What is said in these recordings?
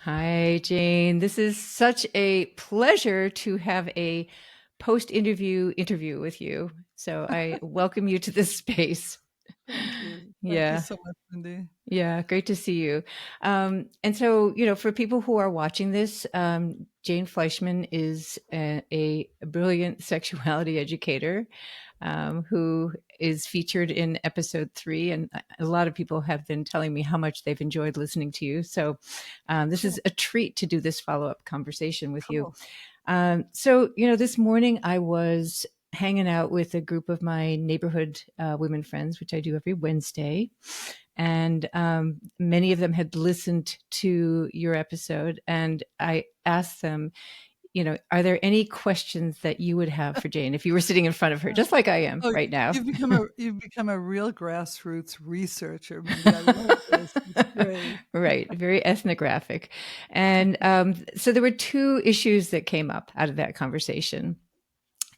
Hi, Jane. This is such a pleasure to have a post-interview with you. So I welcome you to this space. Thank you. Thank you Yeah, so much, Mindy. yeah, great to see you. And so, for people who are watching this, Jane Fleishman is a brilliant sexuality educator who is featured in episode 3. And a lot of people have been telling me how much they've enjoyed listening to you. So this Cool. is a treat to do this follow up conversation with you. Cool. This morning I was hanging out with a group of my neighborhood women friends, which I do every Wednesday. And many of them had listened to your episode. And I asked them, are there any questions that you would have for Jane if you were sitting in front of her, just like I am Oh, right now? you've become a real grassroots researcher, Mindy. I love this. It's great. Right, very ethnographic. And so there were two issues that came up out of that conversation.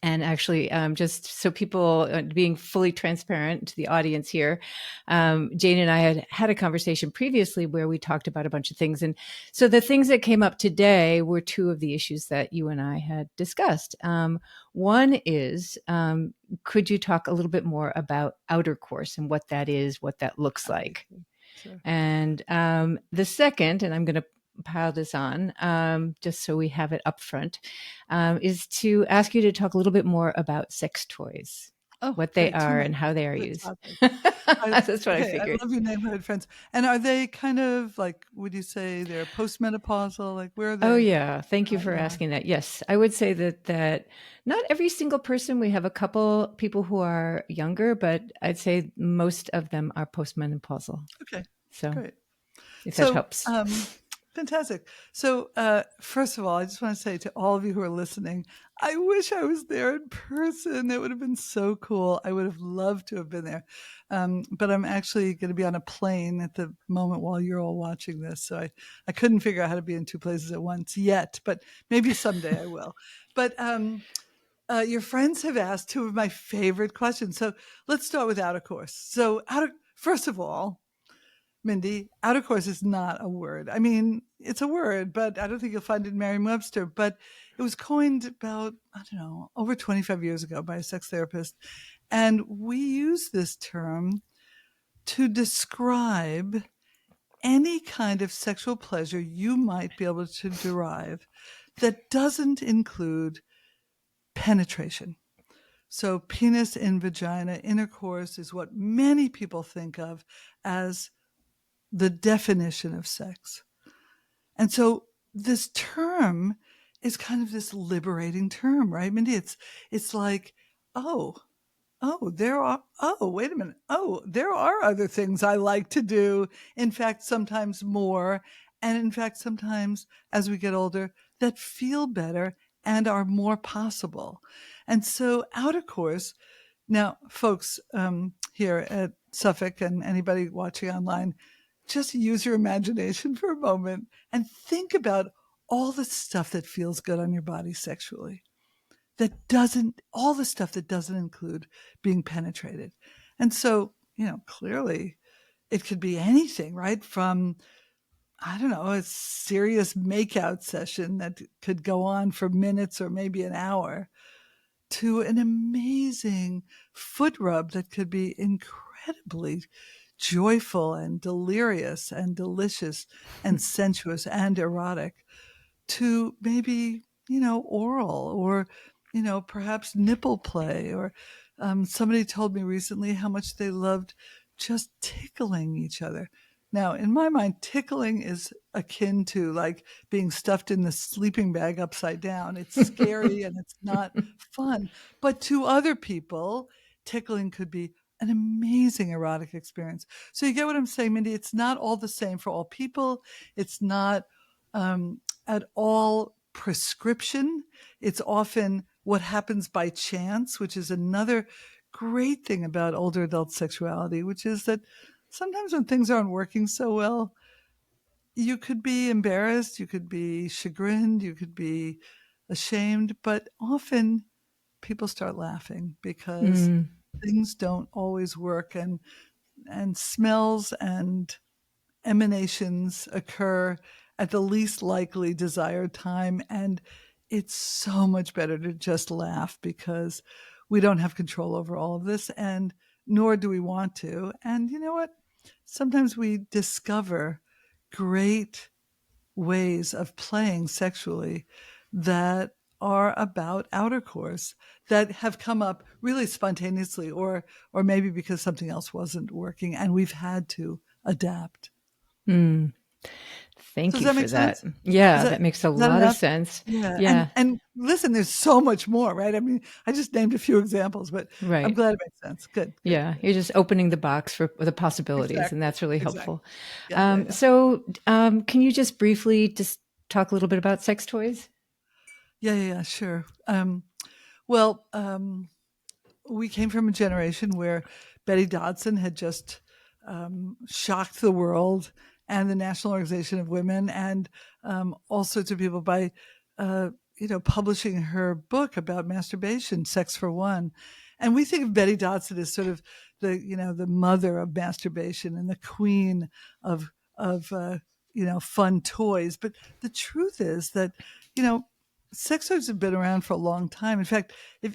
And actually, just so people being fully transparent to the audience here, Jane and I had a conversation previously where we talked about a bunch of things. And so the things that came up today were two of the issues that you and I had discussed. One is, could you talk a little bit more about Outercourse and what that is, what that looks like? Obviously. Sure. And the second, and I'm going to pile this on just so we have it up front, is to ask you to talk a little bit more about sex toys, Oh, what they great. Two are more and how they are good used. topics. I That's what I Okay, I figured. love your neighborhood friends. And are they kind of like, would you say they're postmenopausal? Like, where are Oh they yeah, thank you for now? asking that. Yes, I would say that not every single person. We have a couple people who are younger, but I'd say most of them are postmenopausal. Okay, So great. if that So, helps. fantastic. So, first of all, I just want to say to all of you who are listening, I wish I was there in person. It would have been so cool. I would have loved to have been there. But I'm actually going to be on a plane at the moment while you're all watching this. So I couldn't figure out how to be in two places at once yet, but maybe someday I will. But your friends have asked two of my favorite questions. So let's start with out of course. So, first of all, Mindy, outercourse is not a word. I mean, it's a word, but I don't think you'll find it in Merriam-Webster. But it was coined about, I don't know, over 25 years ago by a sex therapist. And we use this term to describe any kind of sexual pleasure you might be able to derive that doesn't include penetration. So, penis in vagina intercourse is what many people think of as the definition of sex. And so this term is kind of this liberating term, right, Mindy? It's like, oh, wait a minute. Oh, there are other things I like to do. In fact, sometimes more. And in fact, sometimes as we get older, that feel better and are more possible. And so outer course, now, folks, here at Suffolk and anybody watching online, just use your imagination for a moment and think about all the stuff that feels good on your body sexually, all the stuff that doesn't include being penetrated. And so, clearly it could be anything, right? From, I don't know, a serious makeout session that could go on for minutes or maybe an hour, to an amazing foot rub that could be incredibly joyful and delirious and delicious and sensuous and erotic, to maybe, oral or, perhaps nipple play. Or somebody told me recently how much they loved just tickling each other. Now, in my mind, tickling is akin to like being stuffed in the sleeping bag upside down. It's scary and it's not fun. But to other people, tickling could be an amazing erotic experience. So you get what I'm saying, Mindy? It's not all the same for all people. It's not at all prescription. It's often what happens by chance, which is another great thing about older adult sexuality, which is that sometimes when things aren't working so well, you could be embarrassed, you could be chagrined, you could be ashamed, but often people start laughing because Mm, things don't always work, and smells and emanations occur at the least likely desired time. And it's so much better to just laugh because we don't have control over all of this, and nor do we want to. And you know what? Sometimes we discover great ways of playing sexually that are about outer course, that have come up really spontaneously, or maybe because something else wasn't working and we've had to adapt. Mm. So Thank does you that for make sense? that. Yeah, Is that makes a that lot of enough? sense. Yeah. Yeah, And listen, there's so much more, right? I mean, I just named a few examples, but I'm right. glad it makes sense. Good, good, Yeah, good. you're just opening the box for the possibilities, and Exactly. that's really Exactly. helpful. Yeah, yeah, yeah. Can you just briefly just talk a little bit about sex toys? Yeah, yeah, yeah, sure. Well, we came from a generation where Betty Dodson had just shocked the world and the National Organization of Women and all sorts of people by, publishing her book about masturbation, Sex for One. And we think of Betty Dodson as sort of the mother of masturbation and the queen of fun toys. But the truth is that, you know, sex toys have been around for a long time. In fact,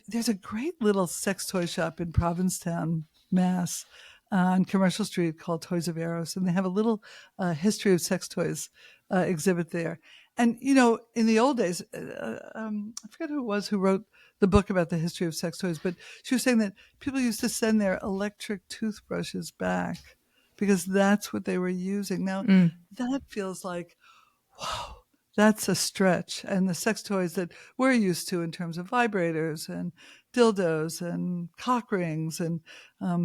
there's a great little sex toy shop in Provincetown, Mass, on Commercial Street called Toys of Eros, and they have a little history of sex toys exhibit there. And in the old days, I forget who it was who wrote the book about the history of sex toys, but she was saying that people used to send their electric toothbrushes back because that's what they were using. Now, Mm, that feels like, wow, that's a stretch. And the sex toys that we're used to in terms of vibrators and dildos and cock rings and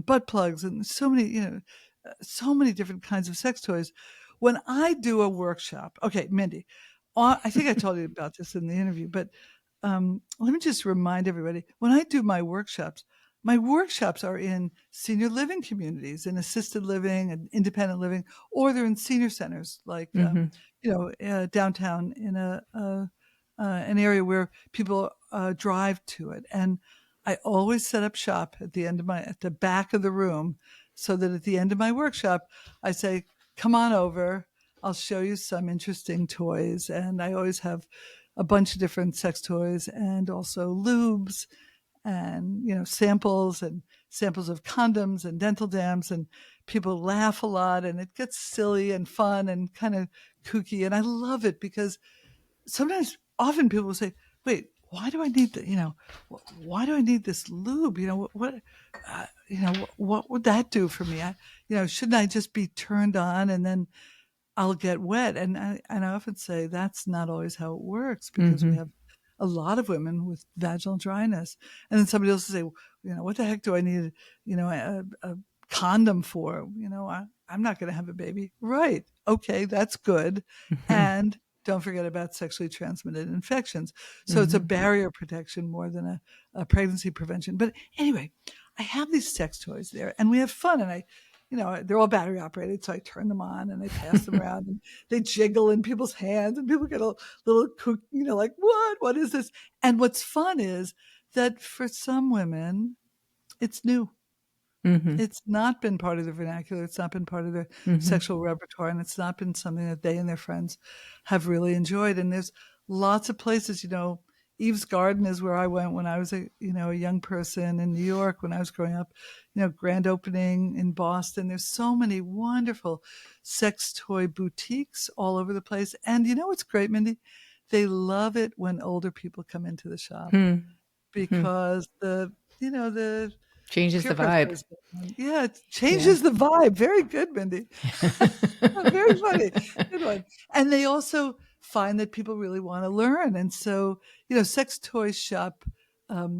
butt plugs and so many different kinds of sex toys. When I do a workshop, okay, Mindy, I think I told you about this in the interview, but let me just remind everybody, when I do my workshops are in senior living communities, in assisted living and independent living, or they're in senior centers like hmm downtown in an area where people drive to it. And I always set up shop at the back of the room, so that at the end of my workshop, I say, "Come on over. I'll show you some interesting toys." And I always have a bunch of different sex toys and also lubes and samples of condoms and dental dams, and people laugh a lot and it gets silly and fun and kind of kooky, and I love it because often people will say, wait, why do I need why do I need this lube? What would that do for me? Shouldn't I just be turned on and then I'll get wet? And I often say that's not always how it works, because we hmm have a lot of women with vaginal dryness. And then somebody else will say, what the heck do I need, a condom for? I'm not going to have a baby. Right. Okay. That's good. hmm And don't forget about sexually transmitted infections. So it's a hmm barrier protection more than a pregnancy prevention. But anyway, I have these sex toys there and we have fun. And they're all battery operated. So I turn them on and I pass them around and they jiggle in people's hands and people get a little kook, like, what is this? And what's fun is that for some women, it's new. hmm It's not been part of the vernacular. It's not been part of their hmm sexual repertoire, and it's not been something that they and their friends have really enjoyed. And there's lots of places, Eve's Garden is where I went when I was a young person in New York when I was growing up. Grand Opening in Boston. There's so many wonderful sex toy boutiques all over the place. And you know what's great, Mindy? They love it when older people come into the shop hmm because the Changes peer the pressure vibe. is going. Yeah, it Yeah. changes the vibe. Very good, Mindy. Very funny. Good one. And they also find that people really want to learn. And so, sex toy shop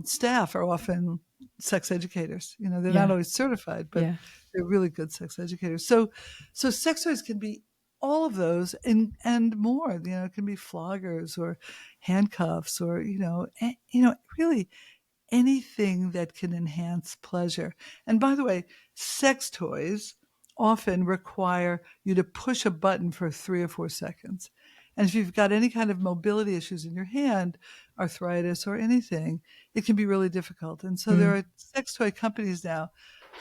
staff are often sex educators. They're not Yeah. always certified, but Yeah. they're really good sex educators. So sex toys can be all of those and more. It can be floggers or handcuffs or really anything that can enhance pleasure. And by the way, sex toys often require you to push a button for 3 or 4 seconds. And if you've got any kind of mobility issues in your hand, arthritis or anything, it can be really difficult. And so there Mm. are sex toy companies now,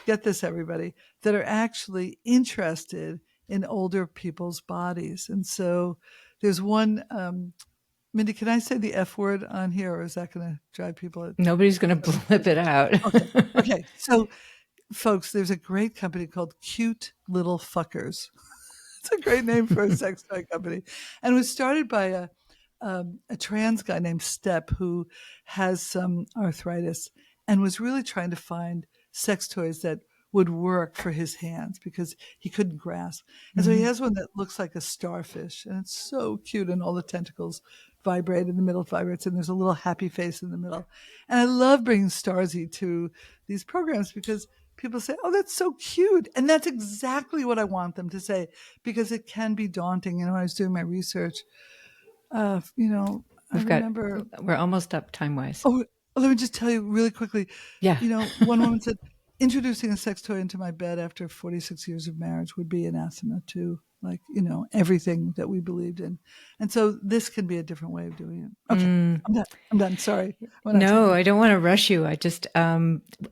get this everybody, that are actually interested in older people's bodies. And so There's one, Mindy, can I say the F word on here, or is that going to drive people? Nobody's going to blip it out. Okay. Okay. So, folks, there's a great company called Cute Little Fuckers. It's a great name for a sex toy company. And it was started by a trans guy named Step who has some arthritis and was really trying to find sex toys that would work for his hands because he couldn't grasp. And so he has one that looks like a starfish, and it's so cute, and all the tentacles vibrate, in the middle vibrates, and there's a little happy face in the middle. And I love bringing Starzy to these programs because people say, "Oh, that's so cute," and that's exactly what I want them to say, because it can be daunting. When I was doing my research, I remember. We're almost up time-wise. Oh, let me just tell you really quickly. Yeah. One woman said, introducing a sex toy into my bed after 46 years of marriage would be anathema to, everything that we believed in. And so this can be a different way of doing it. Okay, I'm done. Sorry. No, I don't want to rush you. I just,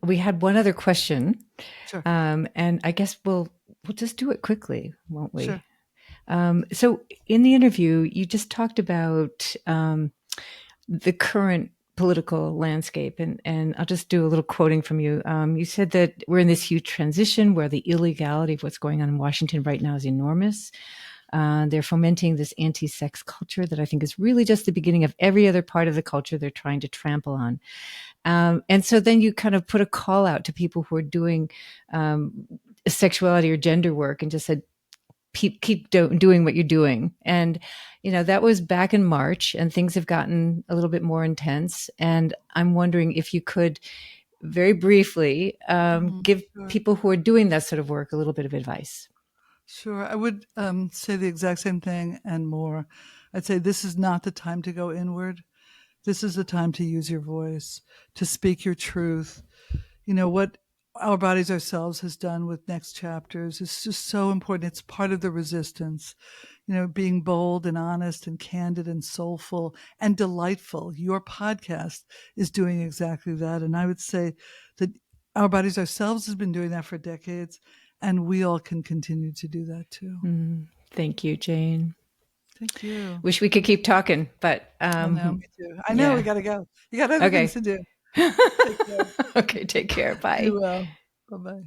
we had one other question. Sure. And I guess we'll just do it quickly, won't we? Sure. So in the interview, you just talked about the current political landscape, and I'll just do a little quoting from you. You said that we're in this huge transition where the illegality of what's going on in Washington right now is enormous. They're fomenting this anti-sex culture that I think is really just the beginning of every other part of the culture they're trying to trample on. And so then you kind of put a call out to people who are doing sexuality or gender work and just said, keep doing what you're doing. And, that was back in March, and things have gotten a little bit more intense. And I'm wondering if you could very briefly give people who are doing that sort of work a little bit of advice. Sure. I would say the exact same thing and more. I'd say this is not the time to go inward. This is the time to use your voice, to speak your truth. What Our Bodies Ourselves has done with Next Chapters is just so important. It's part of the resistance, being bold and honest and candid and soulful and delightful. Your podcast is doing exactly that. And I would say that Our Bodies Ourselves has been doing that for decades, and we all can continue to do that too. Thank you, Jane. Thank you. Wish we could keep talking, but I know, me too. I know, we got to go. You got other things to do. Take care. Okay, take care. Bye. You will. Bye-bye.